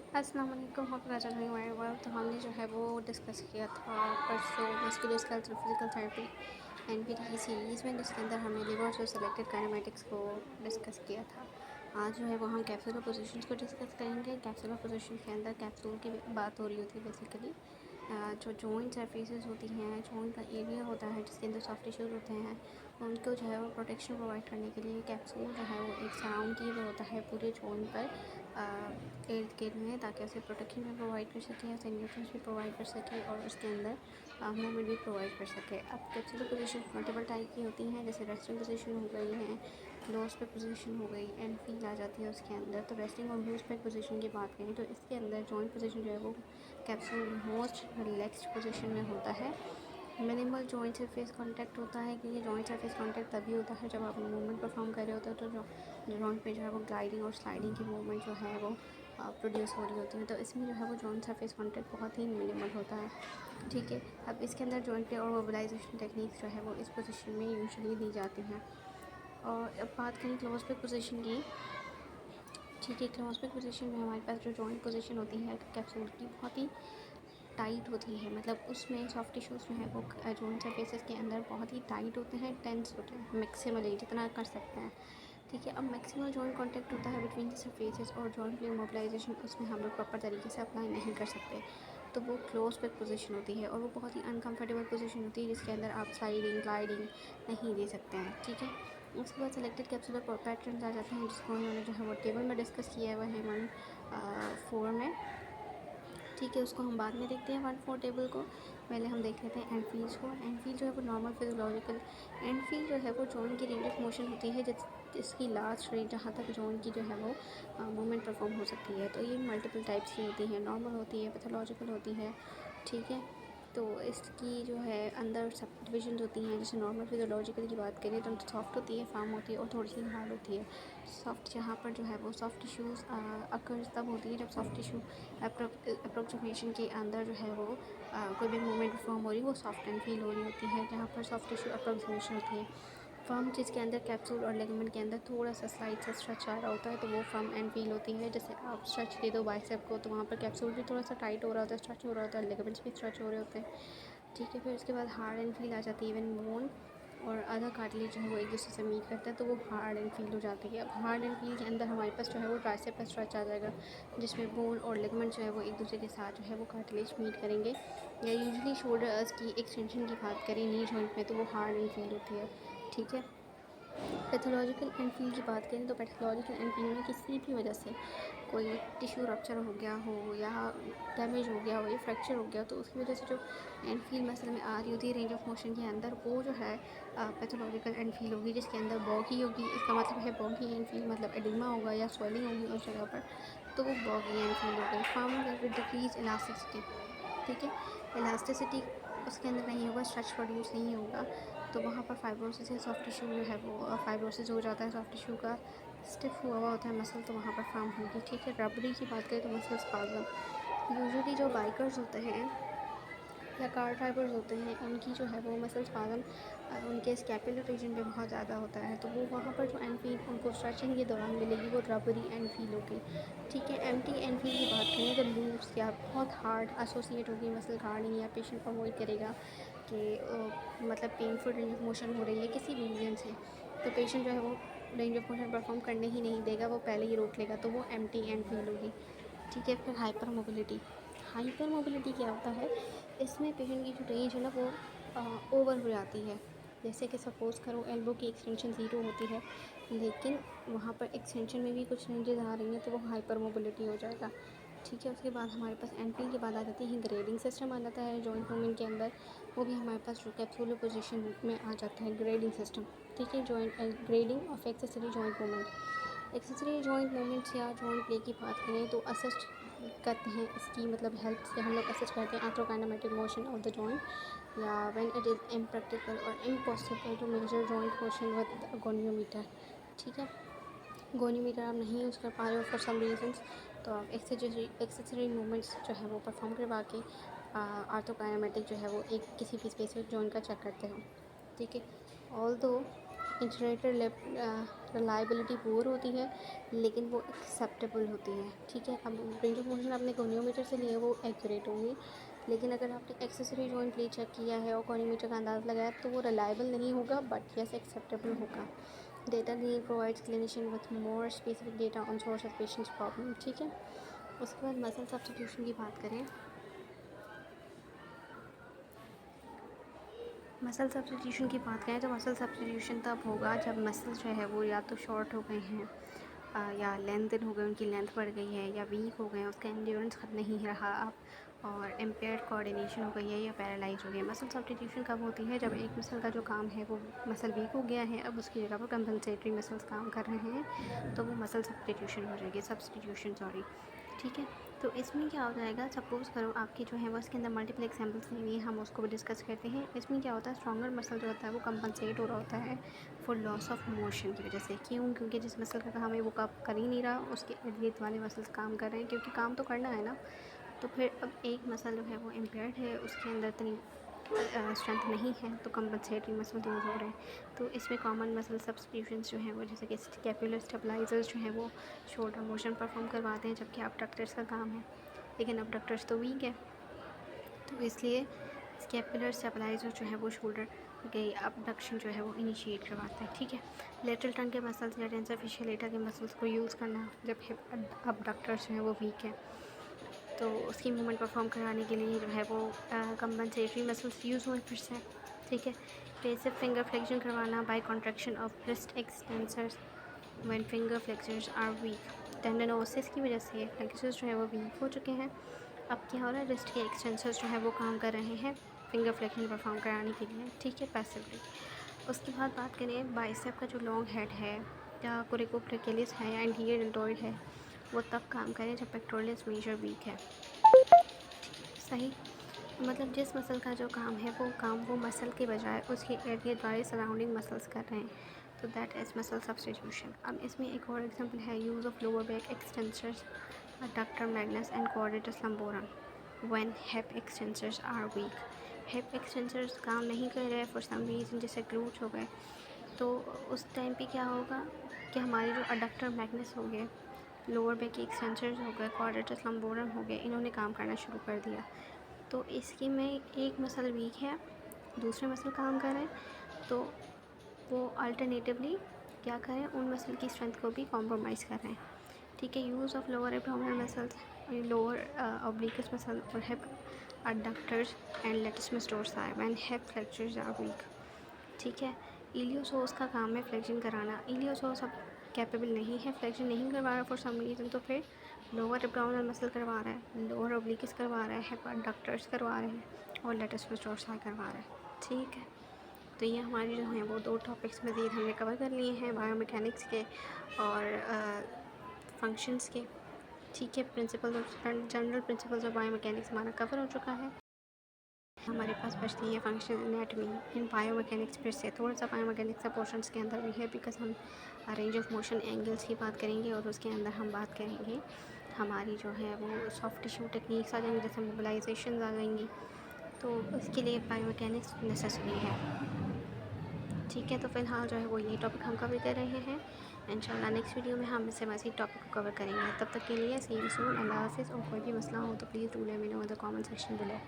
अस्सलाम वालेकुम, hope you are doing very well. तो हमने जो है वो डिस्कस किया था परसों मस्कुलोस्केलेटल फिजिकल थेरेपी एनपीटी की सीरीज़ में, जिसके अंदर हमने लिवर्स और सेलेक्टेड काइनेमेटिक्स को डिस्कस किया था। आज जो है वो हम कैप्सूलर पोजीशंस को डिस्कस करेंगे। कैप्सूलर पोजीशन के अंदर कैप्सूल की बात हो रही होती है बेसिकली। जो जॉइंट सरफेसेस होती हैं, जॉइंट का एरिया होता है जिसके अंदर सॉफ्ट टिश्यूज़ होते हैं, उनको जो है वो प्रोटेक्शन प्रोवाइड करने के लिए कैप्सूल जो है वो एक सराउंड किए हुए होता है पूरे जॉइंट पर इर्द गिर्द में, ताकि उसे प्रोटेक्शन भी प्रोवाइड कर सके, उसे न्यूट्रिएंट्स भी प्रोवाइड कर सके और उसके अंदर मूवमेंट भी प्रोवाइड कर सके। अब कैप्सूलर पोजीशन मल्टीपल टाइप की होती हैं, जैसे रेस्टिंग पोजीशन हो गई है, लोअर स्पेक पोजीशन हो गई, एंड फील आ जाती है उसके अंदर। तो रेस्टिंग और लो स्पेक पोजीशन की बात करें तो इसके अंदर जॉइंट पोजीशन जो है वो कैप्सूल मोस्ट रिलैक्स्ड पोजीशन में होता है। मिनिमल जॉइंट सरफेस कांटेक्ट होता है, क्योंकि जॉइंट सरफेस कांटेक्ट तभी होता है जब आप मूवमेंट परफॉर्म कर रहे होते हो, तो जो जॉइंट पे जो है वो ग्लाइडिंग और स्लाइडिंग की मूवमेंट जो है वो प्रोड्यूस हो रही होती है। तो इसमें जो है वो जॉइंट सरफेस कांटेक्ट बहुत ही मिनिमल होता है। ठीक है, अब इसके अंदर जॉइंट पे और मोबिलाइजेशन टेक्निक्स जो है वो इस पोजीशन में यूजुअली दी जाती हैं। और अब बात करें क्लोज पे पोजीशन की। ठीक है, क्लोज पे पोजीशन में हमारे पास जो जॉइंट पोजीशन होती है कैप्सूल की, बहुत ही टाइट होती है। मतलब उसमें सॉफ्ट टिश्यूज़ जो है वो जॉइंट सरफेसेस के अंदर बहुत ही टाइट होते हैं, टेंस होते हैं मैक्सिमली जितना कर सकते हैं। ठीक है, अब मैक्सिमल जॉइंट कांटेक्ट होता है बिटवीन द सरफेसेस, और जॉइंट मोबिलाइजेशन उसमें हम लोग प्रॉपर तरीके से अप्लाई नहीं कर सकते। तो वो क्लोज पे पोजीशन होती है और वो बहुत ही अनकंफर्टेबल पोजीशन होती है, जिसके अंदर आप स्लाइडिंग ग्लाइडिंग नहीं दे सकते हैं। ठीक है, उसके बाद सेलेक्टेड कैप्सूलर पैटर्न आ जाते हैं, जिसको उन्होंने जो है वो टेबल में डिस्कस किया हुआ है 1-4 में। ठीक है, उसको हम बाद में देखते हैं 1-4 टेबल को। पहले हम देख लेते हैं एंड फील्स को। एंड फील जो है वो नॉर्मल फिजियोलॉजिकल एंड फील जो है वो जॉइंट की रेंज ऑफ मोशन होती है, जिसकी लास्ट रेंज जहाँ तक जॉइंट की जो है वो मूवमेंट परफॉर्म हो सकती है। तो ये मल्टीपल टाइप्स की होती है, नॉर्मल होती है, पैथोलॉजिकल होती है। ठीक है, तो इसकी जो है अंदर सब डिविजन होती हैं। जैसे नॉर्मल फिजियोलॉजिकल की बात करें तो सॉफ्ट होती है, फार्म होती है और थोड़ी सी हार्ड होती है। सॉफ्ट जहाँ पर जो है वो सॉफ्ट टिश्यूज़ अकर्स तब होती है जब सॉफ्ट टिश्यू अप्रोक्सीमेशन के अंदर जो है वो कोई भी मूवमेंट परफॉर्म हो रही है, वो सॉफ्ट एंड फील हो रही होती है। जहाँ पर सॉफ्ट टिश्यू अप्रोक्सीमेशन होती है फर्म, जिसके अंदर कैप्सूल और लेगमेंट के अंदर थोड़ा सा स्लाइड सा स्ट्रेच आ रहा होता है, तो वो फर्म एंड फील होती है। जैसे आप स्ट्रेच दे दो बाइसेप को, तो वहाँ पर कैप्सूल भी थोड़ा सा टाइट हो रहा होता है, स्ट्रेच हो रहा होता है, लेगमेंट्स भी स्ट्रेच हो रहे होते हैं। ठीक है, फिर उसके बाद हार्ड एंड फील आ जाती है। इवन बोन और अदर कार्टिलेज जो है वो एक दूसरे से मीट करता है, तो वो हार्ड एंड फील हो जाती है। अब हार्ड एंड फील के अंदर हमारे पास जो है वो ट्राइसेप का स्ट्रेच आ जाएगा, जिसमें बोन और लिगामेंट जो है वो एक दूसरे के साथ जो है वो कार्टिलेज मीट करेंगे। या यूजुअली शोल्डर्स की एक्सटेंशन की बात करें नी जॉइंट में, तो वो हार्ड एंड फील होती है। ठीक है, पैथोलॉजिकल एनफील की बात करें तो पैथोलॉजिकल एनफील में किसी भी वजह से कोई टिश्यू रप्चर हो गया हो या डैमेज हो गया हो या फ्रैक्चर हो गया, तो उसकी वजह से जो एनफील मसल में आ रही होती है रेंज ऑफ मोशन के अंदर, वो जो है पैथोलॉजिकल एनफील होगी, जिसके अंदर बॉगी होगी। इसका मतलब है बॉगी एनफील, मतलब एडिमा होगा या स्वेलिंग होगी उस जगह पर, तो वो बॉगी एनफील हो गई। Firm with decreased elasticity. ठीक है, इलास्टिसिटी उसके अंदर नहीं होगा, स्ट्रेच प्रोड्यूस नहीं होगा, तो वहाँ पर फाइब्रोसिस या सॉफ्ट टिश्यू जो है वो फाइब्रोसिस हो जाता है। सॉफ्ट टिश्यू का स्टिफ हुआ हुआ होता है मसल, तो वहाँ पर फॉर्म होगी। ठीक है, रबड़ी की बात करें तो मसल स्पाज़म। यूजुअली जो बाइकर्स होते हैं या कार ड्राइवर्स होते हैं, उनकी जो है वो मसल स्पाज़म उनके स्कैपुलर रीजन पे बहुत ज़्यादा होता है, तो वो वहाँ पर जो एनफील उनको स्ट्रेचिंग के दौरान मिलेगी वो रबरी एनफील होगी। ठीक है, एम्प्टी एनफील की बात करें तो लूज या बहुत हार्ड एसोसिएट होगी मसल गार्डिंग, या पेशेंट अवॉइड करेगा कि मतलब पेनफुल रेंज ऑफ मोशन हो रही है किसी भी रीज़न से, तो पेशेंट जो है वो रेंज ऑफ मोशन परफॉर्म करने ही नहीं देगा, वो पहले ही रोक लेगा, तो वो एम्प्टी एनफील होगी। ठीक है, फिर हाइपर मोबिलिटी। हाइपर मोबिलिटी क्या होता है, इसमें पेशेंट की जो रेंज है ना वो ओवर हो जाती है। जैसे कि सपोज़ करो एल्बो की एक्सटेंशन 0 होती है, लेकिन वहाँ पर एक्सटेंशन में भी कुछ रेंजेस आ रही हैं, तो वो हाइपर मोबिलिटी हो जाएगा। ठीक है, उसके बाद हमारे पास एनपील के बाद आ जाती है ग्रेडिंग सिस्टम आ जाता है जॉइंट मूवमेंट के अंदर। वो भी हमारे पास जो कैप्सूलर पोजीशन में आ जाता है ग्रेडिंग सिस्टम। ठीक है, joint grading of accessory joint movement. Accessory joint movements या जॉइंट प्ले की बात करें तो असिस्ट करते हैं, इसकी मतलब हेल्प से हम लोग असिस्ट करते हैं arthrokinematic motion of the joint, या व्हेन इट इज़ इम्प्रैक्टिकल और impossible to measure joint motion with goniometer. ठीक है, गोनीमीटर आप नहीं यूज़ कर पा रहे हो फॉर सम रीजंस, तो आप एक्सेसरी मूवमेंट्स जो है वो परफॉर्म करवा के आर्थ्रोकाइनेमेटिक जो है वो एक किसी भी स्पेसिफिक जॉइंट का चेक करते हो। ठीक है, ऑल दो इंटरनेटर रिलायबिलिटी पुअर होती है, लेकिन वो एक्सेप्टेबल होती है। ठीक है, अब रेंज ऑफ मोशन आपने गोनियोमीटर से लिए वो एक्यूरेट होगी, लेकिन अगर आपने एक्सेसरी जॉइंट ली चेक किया है और गोनियोमीटर का अंदाज़ लगाया तो वो रिलायबल नहीं होगा, बट यस एक्सेप्टेबल होगा। Data reading provides clinician with more specific data on source of patients problem. ठीक है, उसके बाद मसल सब्स्टिट्यूशन की बात करें। मसल सब्स्टिट्यूशन की बात करें तो मसल सब्स्टिट्यूशन तब होगा जब मसल जो है वो या तो शॉर्ट हो गए हैं या लेंथन हो गए, उनकी लेंथ बढ़ गई है, या वीक हो गए हैं, उसका एंड्योरेंस ख़त्म नहीं रहा अब, और इम्पेयर्ड कोऑर्डिनेशन हो गई है या पैरालाइज हो गया। मसल सब्स्टिट्यूशन कब होती है? जब एक मसल का जो काम है वो मसल वीक हो गया है, अब उसकी जगह पर कंपनसेटरी मसल्स काम कर रहे हैं, तो वो मसल सब्स्टिट्यूशन हो जाएगी, सब्स्टिट्यूशन सॉरी। ठीक है, तो इसमें क्या हो जाएगा, सपोज़ करो आपकी जो है वो इसके अंदर मल्टीपल एग्जाम्पल्स लेनी है, हम उसको भी डिस्कस करते हैं। इसमें क्या होता है, स्ट्रॉन्गर मसल जो होता है वो कंपनसेट हो रहा होता है फॉर लॉस ऑफ मोशन की वजह से। क्यों? क्योंकि जिस मसल का काम है वो काम कर ही नहीं रहा, उसके इर्द गिर्द वाले मसल्स काम कर रहे हैं, क्योंकि काम तो करना है ना। तो फिर अब एक मसल जो है वो इम्पेयर्ड है, उसके अंदर इतनी स्ट्रेंथ नहीं है, तो कंपनसेटरी मसल यूज़ हो रहे हैं। तो इसमें कॉमन मसल सब्स्टिट्यूशंस जो हैं वो, जैसे कि स्कैपुलर स्टेबलाइजर्स जो हैं वो शोल्डर मोशन परफॉर्म करवाते हैं, जबकि अबडक्टर्स का काम है, लेकिन अबडक्टर्स तो वीक है, तो इसलिए स्कैपुलर स्टेबलाइजर जो है वो शोल्डर के अबडक्शन जो है वो इनिशिएट करवाता है। ठीक है, लेटरल टंग के मसल्स या टेंसर फेशियल के मसल्स को यूज़ करना जब हिप अबडक्टर्स जो है वो वीक है, तो उसकी मूवमेंट परफॉर्म कराने के लिए जो है वो कंपनसेटरी मसल्स यूज़ हुए फिर से। ठीक है, पेसिव फिंगर फ्लेक्शन करवाना by contraction of wrist extensors when finger flexors are weak. Tenodesis की वजह से फ्लेक्सर्स जो है वो वीक हो चुके हैं, अब क्या हो रहा है, रिस्ट के एक्सटेंसर्स जो है वो काम कर रहे हैं फिंगर फ्लेक्शन परफॉर्म कराने के लिए। ठीक है, पैसिवली। उसके बाद बात करें बाइसेप का जो लॉन्ग हेड है या कोरिकोब्रेचियलिस है या एंटीरियर डेल्टॉइड है, वो तब काम करें जब पेक्टोरलिस मेजर वीक है। सही, मतलब जिस मसल का जो काम है वो काम वो मसल के बजाय उसके इर्द गिर्द वाले सराउंडिंग मसल्स कर रहे हैं, तो दैट इज़ मसल सब्स्टिट्यूशन। अब इसमें एक और एग्जांपल है, use of lower back extensors adductor magnus and quadratus lumborum when hip extensors are weak। Hip extensors काम नहीं कर रहे फॉर सम रीज़न, जैसे ग्लूट्स हो गए, तो उस टाइम पे क्या होगा कि हमारे जो अडक्टर मैग्नस हो गए, लोअर बैक के एक्सटेंसर्स हो गए, क्वाड्रेटस लंबोरम हो गए, इन्होंने काम करना शुरू कर दिया। तो इसकी में एक मसल वीक है, दूसरे मसल काम कर रहे हैं, तो वो अल्टरनेटिवली क्या करें, उन मसल की स्ट्रेंथ को भी कॉम्प्रोमाइज़ कर रहे हैं। ठीक है, use of lower abdominal muscles, lower obliquus muscle और hip adductors and latissimus dorsi when hip flexors are weak. ठीक है, इलियोसोर्स का काम है फ्लेक्शन कराना, इलियोसोर्स अब कैपेबल नहीं है, फ्लेक्शन नहीं करवा रहा फॉर सम रीज़न, तो फिर लोअर एब्डोमिनल मसल करवा रहा है, लोअर ऑब्लिकस करवा रहा है, हिप अडक्टर्स करवा रहे हैं और लेटिसिमस डोर्साई करवा रहे हैं। ठीक है, तो ये हमारी जो हैं वो 2 टॉपिक्स मज़ीद हमने कवर कर लिए हैं, बायोमैकेनिक्स के और फंक्शंस के। ठीक है, principle general principles of biomechanics हमारा कवर हो चुका है। हमारे पास बचती है फंक्शनल एनाटॉमी इन बायोमैकेनिक्स। फिर से थोड़ा सा बायोमैकेनिक्स का पोर्शंस के अंदर भी है, बिकॉज हम रेंज ऑफ मोशन एंगल्स की बात करेंगे और उसके अंदर हम बात करेंगे हमारी जो है वो सॉफ्ट टिश्यू टेक्निक्स आ जाएंगी, जैसे मोबिलाइजेशन आ जाएंगी, तो उसके लिए बायोमैकेनिक्स नेसेसरी है। ठीक है, तो फिलहाल जो है वो ये टॉपिक हम कवर कर रहे हैं। इंशाल्लाह नेक्स्ट वीडियो में हम इससे मज़ीद टॉपिक को कवर करेंगे। तब तक के लिए सी यू सून, अल्लाह हाफ़िज़। और कोई भी मसला हो तो please do let me know in the comment section below.